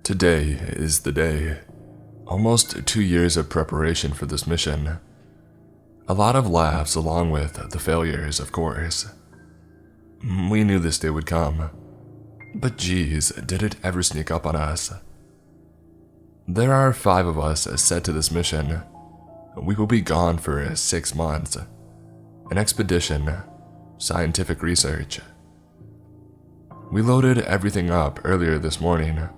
Today is the day. Almost 2 years of preparation for this mission. A lot of laughs along with the failures, of course. We knew this day would come. But geez, did it ever sneak up on us. There are 5 of us set to this mission. We will be gone for 6 months. An expedition, scientific research. We loaded everything up earlier this morning.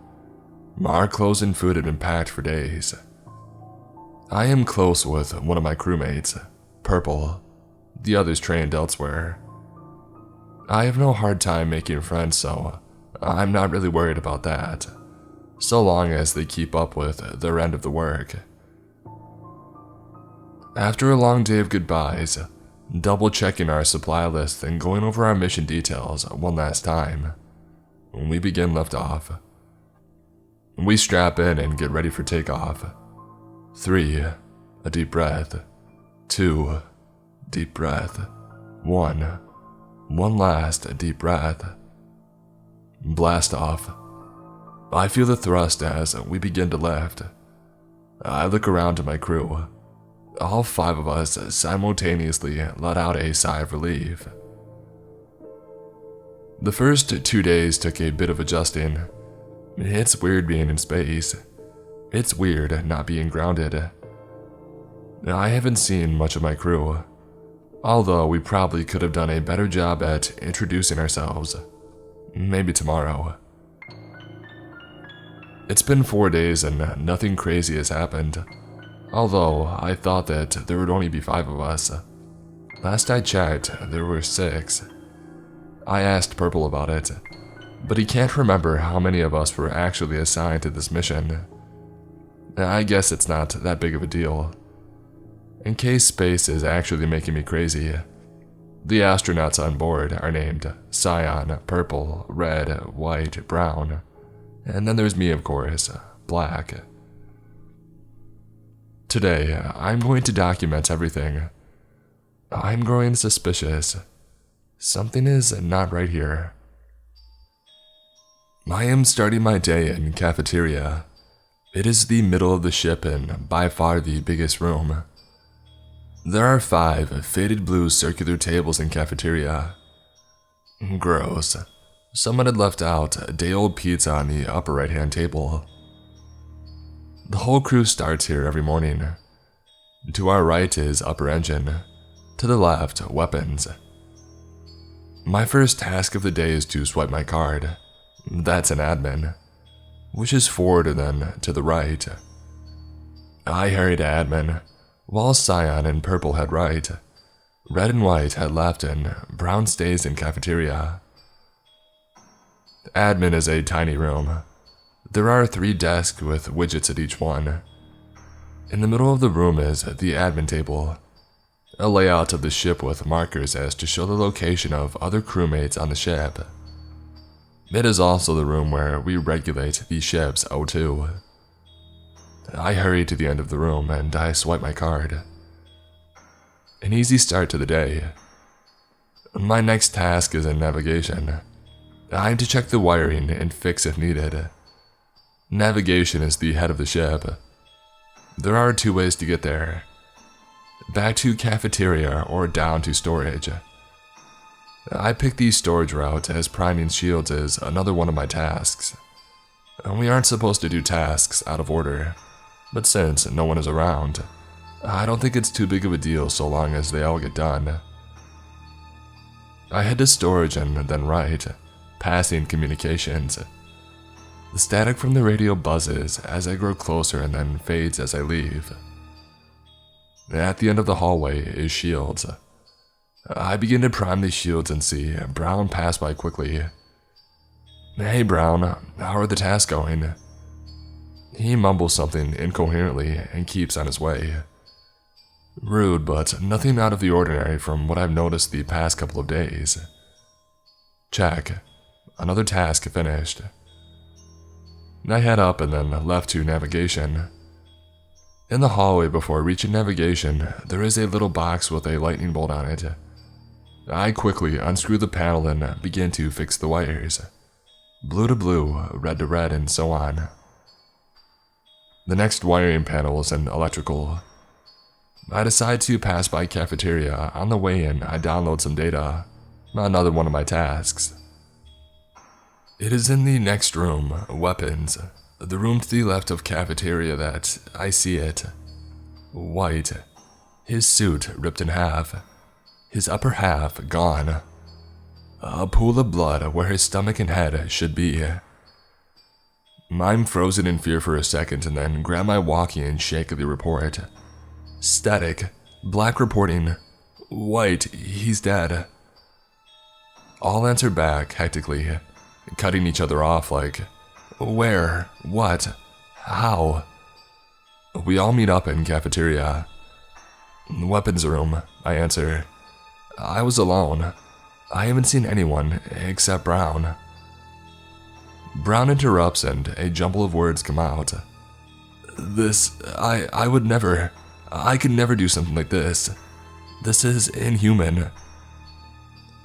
Our clothes and food had been packed for days. I am close with one of my crewmates, Purple. The others trained elsewhere. I have no hard time making friends, so I'm not really worried about that, so long as they keep up with their end of the work. After a long day of goodbyes, double-checking our supply list and going over our mission details one last time, we begin liftoff. We strap in and get ready for takeoff. 3, a deep breath. 2, deep breath. 1 last deep breath. Blast off. I feel the thrust as we begin to lift. I look around to my crew. All 5 of us simultaneously let out a sigh of relief. The first 2 days took a bit of adjusting. It's weird being in space. It's weird not being grounded. I haven't seen much of my crew, although we probably could have done a better job at introducing ourselves. Maybe tomorrow. It's been 4 days and nothing crazy has happened, although I thought that there would only be 5 of us. Last I checked, there were 6. I asked Purple about it, but he can't remember how many of us were actually assigned to this mission. I guess it's not that big of a deal. In case space is actually making me crazy, the astronauts on board are named Cyan, Purple, Red, White, Brown, and then there's me, of course, Black. Today, I'm going to document everything. I'm growing suspicious. Something is not right here. I am starting my day in cafeteria. It is the middle of the ship and by far the biggest room. There are 5 faded blue circular tables in cafeteria. Gross. Someone had left out a day-old pizza on the upper right-hand table. The whole crew starts here every morning. To our right is upper engine. To the left, weapons. My first task of the day is to swipe my card. That's an admin, which is forward and then to the right. I hurry to admin, while Cyan and Purple head right. Red and White head left and Brown stays in cafeteria. Admin is a tiny room. There are 3 desks with widgets at each one. In the middle of the room is the admin table, a layout of the ship with markers as to show the location of other crewmates on the ship. It is also the room where we regulate the ship's O2. I hurry to the end of the room and I swipe my card. An easy start to the day. My next task is in navigation. I am to check the wiring and fix if needed. Navigation is the head of the ship. There are 2 ways to get there. Back to cafeteria or down to storage. I picked the storage route as priming shields is another one of my tasks. We aren't supposed to do tasks out of order, but since no one is around, I don't think it's too big of a deal so long as they all get done. I head to storage and then right, passing communications. The static from the radio buzzes as I grow closer and then fades as I leave. At the end of the hallway is shields. I begin to prime the shields and see Brown pass by quickly. Hey Brown, how are the tasks going? He mumbles something incoherently and keeps on his way. Rude, but nothing out of the ordinary from what I've noticed the past couple of days. Check. Another task finished. I head up and then left to navigation. In the hallway before reaching navigation, there is a little box with a lightning bolt on it. I quickly unscrew the panel and begin to fix the wires. Blue to blue, red to red, and so on. The next wiring panel is in electrical. I decide to pass by cafeteria. On the way in, I download some data. Another one of my tasks. It is in the next room, weapons. The room to the left of cafeteria that I see it. White. His suit ripped in half. His upper half gone. A pool of blood where his stomach and head should be. I'm frozen in fear for a second and then grab my walkie and shakily report. Static. Black reporting. White, he's dead. All answer back hectically, cutting each other off like, where? What? How? We all meet up in cafeteria. Weapons room, I answer. I was alone. I haven't seen anyone except Brown. Brown interrupts and a jumble of words come out. I would never. I could never do something like this. This is inhuman.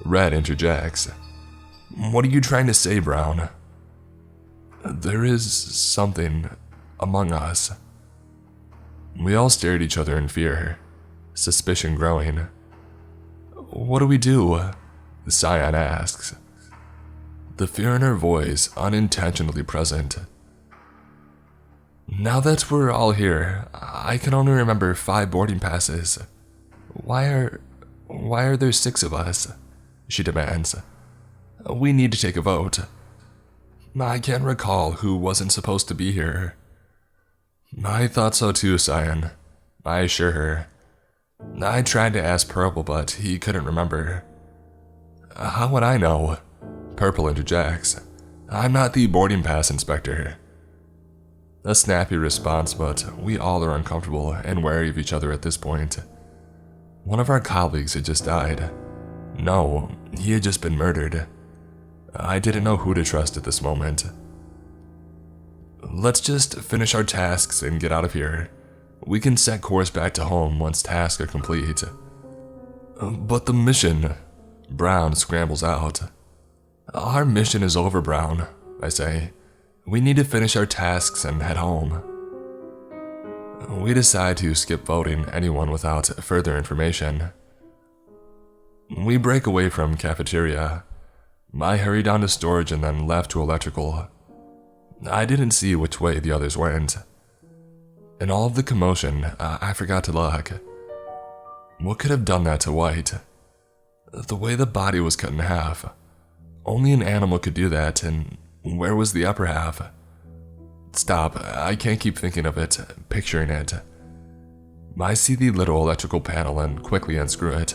Red interjects. What are you trying to say, Brown? There is something among us. We all stare at each other in fear, suspicion growing. What do we do? Cyan asks. The fear in her voice unintentionally present. Now that we're all here, I can only remember 5 boarding passes. Why are there 6 of us? She demands. We need to take a vote. I can't recall who wasn't supposed to be here. I thought so too, Cyan. I assure her. I tried to ask Purple, but he couldn't remember. How would I know? Purple interjects. I'm not the boarding pass inspector. A snappy response, but we all are uncomfortable and wary of each other at this point. One of our colleagues had just died. No, he had just been murdered. I didn't know who to trust at this moment. Let's just finish our tasks and get out of here. We can set course back to home once tasks are complete. But the mission... Brown scrambles out. Our mission is over, Brown, I say. We need to finish our tasks and head home. We decide to skip voting anyone without further information. We break away from cafeteria. I hurry down to storage and then left to electrical. I didn't see which way the others went. In all of the commotion, I forgot to look. What could have done that to White? The way the body was cut in half. Only an animal could do that, and where was the upper half? Stop, I can't keep thinking of it, picturing it. I see the little electrical panel and quickly unscrew it.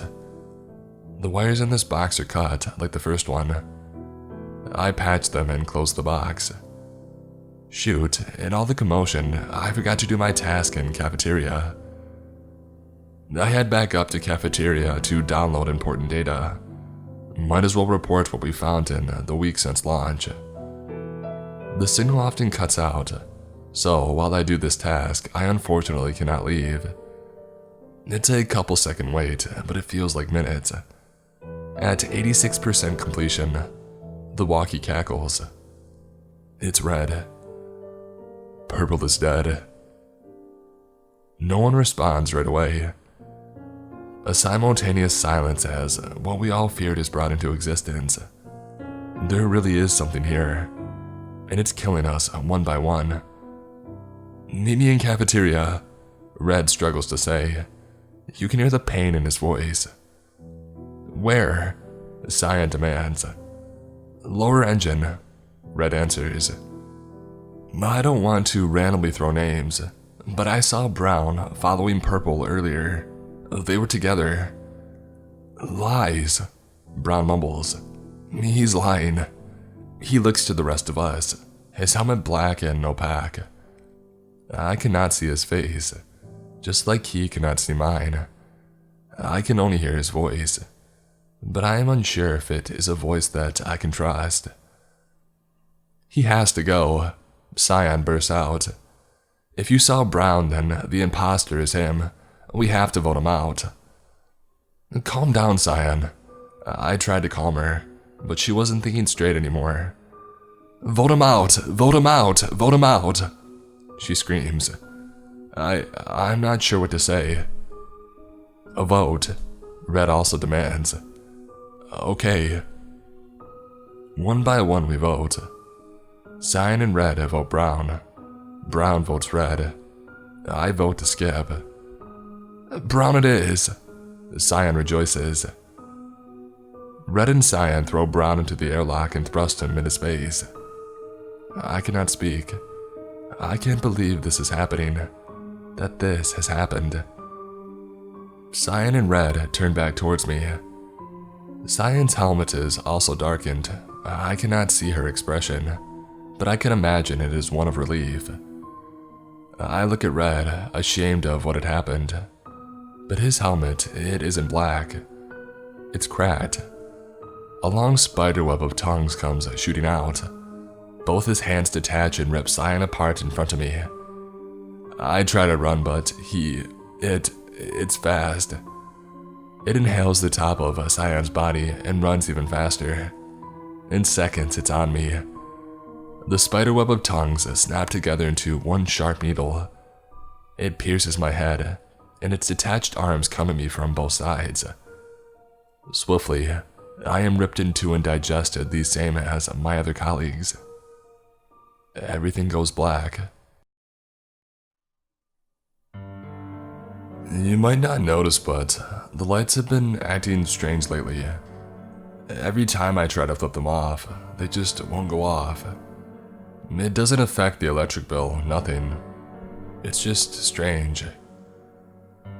The wires in this box are cut, like the first one. I patch them and close the box. Shoot, in all the commotion, I forgot to do my task in cafeteria. I head back up to cafeteria to download important data. Might as well report what we found in the week since launch. The signal often cuts out, so while I do this task, I unfortunately cannot leave. It's a couple second wait, but it feels like minutes. At 86% completion, the walkie cackles. It's red. Purple is dead. No one responds right away. A simultaneous silence as what we all feared is brought into existence. There really is something here, and it's killing us one by one. Meet me in cafeteria, Red struggles to say. You can hear the pain in his voice. Where? Cyan demands. Lower engine, Red answers. I don't want to randomly throw names, but I saw Brown following Purple earlier. They were together. Lies, Brown mumbles. He's lying. He looks to the rest of us, his helmet black and opaque. I cannot see his face, just like he cannot see mine. I can only hear his voice, but I am unsure if it is a voice that I can trust. He has to go, Cyan bursts out. If you saw Brown, then the imposter is him. We have to vote him out. Calm down, Cyan. I tried to calm her, but she wasn't thinking straight anymore. Vote him out! Vote him out! Vote him out! she screams. I'm not sure what to say. A vote, Red also demands. Okay. One by one we vote. Cyan and Red vote Brown. Brown votes Red. I vote to skip. Brown it is. Cyan rejoices. Red and Cyan throw Brown into the airlock and thrust him into space. I cannot speak. I can't believe this is happening. That this has happened. Cyan and Red turn back towards me. Cyan's helmet is also darkened. I cannot see her expression, but I can imagine it is one of relief. I look at Red, ashamed of what had happened. But his helmet, it isn't black. It's cracked. A long spiderweb of tongues comes shooting out. Both his hands detach and rip Cyan apart in front of me. I try to run, but it's fast. It inhales the top of Cyan's body and runs even faster. In seconds, it's on me. The spiderweb of tongues snap together into one sharp needle. It pierces my head, and its detached arms come at me from both sides. Swiftly, I am ripped into and digested the same as my other colleagues. Everything goes black. You might not notice, but the lights have been acting strange lately. Every time I try to flip them off, they just won't go off. It doesn't affect the electric bill, nothing. It's just strange.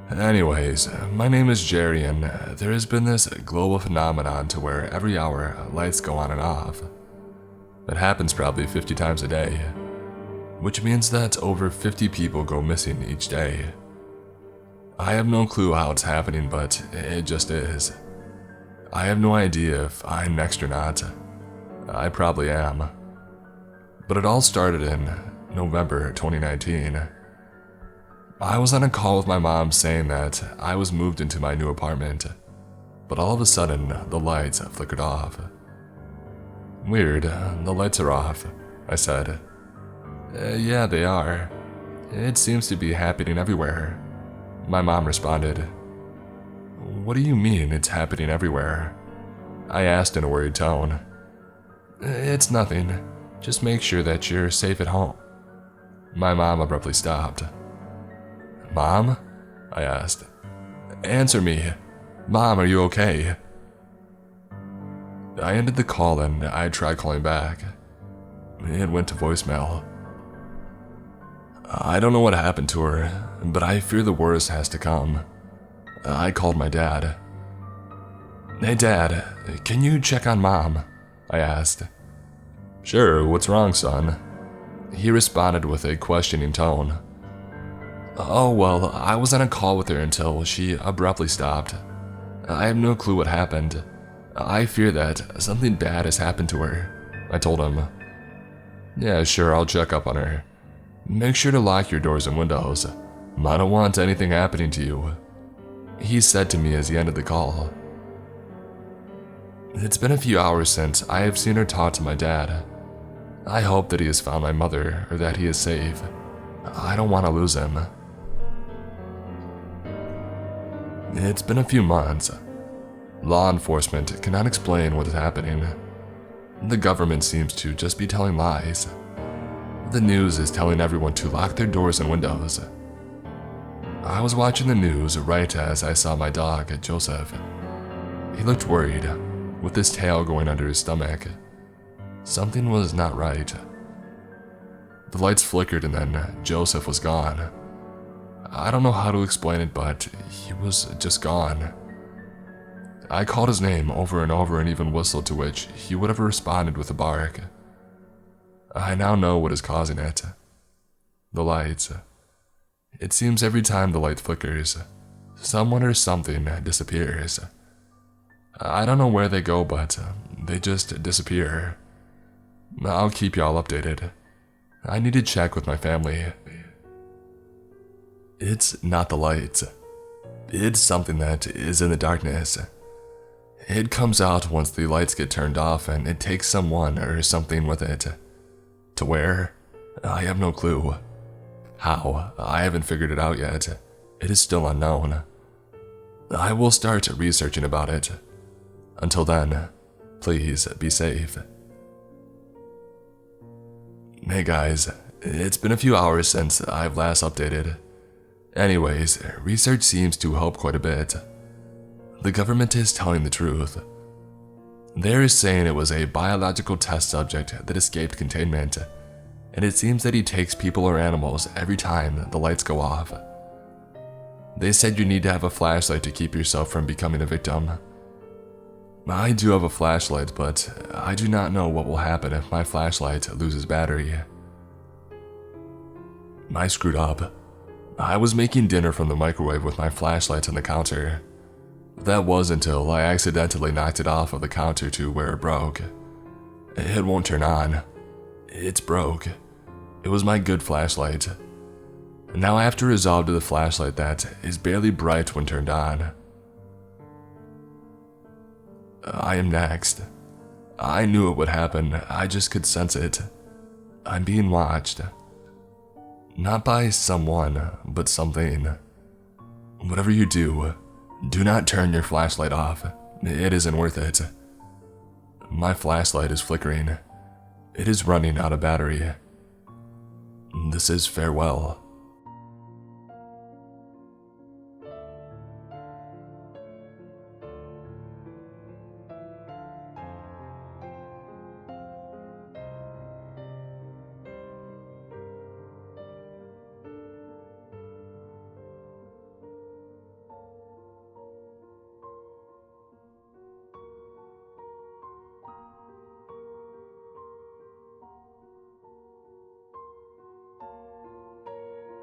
Anyways, my name is Jerry, and there has been this global phenomenon to where every hour lights go on and off. It happens probably 50 times a day, which means that over 50 people go missing each day. I have no clue how it's happening, but it just is. I have no idea if I'm next or not. I probably am. But it all started in November 2019. I was on a call with my mom saying that I was moved into my new apartment, but all of a sudden the lights flickered off. Weird, the lights are off, I said. Yeah, they are. It seems to be happening everywhere. My mom responded. What do you mean it's happening everywhere? I asked in a worried tone. It's nothing. Just make sure that you're safe at home. My mom abruptly stopped. Mom? I asked. Answer me. Mom, are you okay? I ended the call and I tried calling back. It went to voicemail. I don't know what happened to her, but I fear the worst has to come. I called my dad. Hey Dad, can you check on Mom? I asked. Sure, what's wrong, son? He responded with a questioning tone. Oh, well, I was on a call with her until she abruptly stopped. I have no clue what happened. I fear that something bad has happened to her, I told him. Yeah, sure, I'll check up on her. Make sure to lock your doors and windows. I don't want anything happening to you, he said to me as he ended the call. It's been a few hours since I have seen her talk to my dad. I hope that he has found my mother or that he is safe. I don't want to lose him. It's been a few months. Law enforcement cannot explain what is happening. The government seems to just be telling lies. The news is telling everyone to lock their doors and windows. I was watching the news right as I saw my dog, Joseph. He looked worried, with his tail going under his stomach. Something was not right. The lights flickered and then Joseph was gone. I don't know how to explain it, but he was just gone. I called his name over and over and even whistled, to which he would have responded with a bark. I now know what is causing it. The lights. It seems every time the light flickers, someone or something disappears. I don't know where they go, but they just disappear. I'll keep y'all updated. I need to check with my family. It's not the lights. It's something that is in the darkness. It comes out once the lights get turned off, and it takes someone or something with it. To where? I have no clue. How? I haven't figured it out yet. It is still unknown. I will start researching about it. Until then, please be safe. Hey guys, it's been a few hours since I've last updated. Anyways, research seems to help quite a bit. The government is telling the truth. They're saying it was a biological test subject that escaped containment, and it seems that he takes people or animals every time the lights go off. They said you need to have a flashlight to keep yourself from becoming a victim. I do have a flashlight, but I do not know what will happen if my flashlight loses battery. I screwed up. I was making dinner from the microwave with my flashlight on the counter. That was until I accidentally knocked it off of the counter to where it broke. It won't turn on. It's broke. It was my good flashlight. Now I have to resolve to the flashlight that is barely bright when turned on. I am next. I knew it would happen, I just could sense it. I'm being watched. Not by someone, but something. Whatever you do, do not turn your flashlight off. It isn't worth it. My flashlight is flickering. It is running out of battery. This is farewell.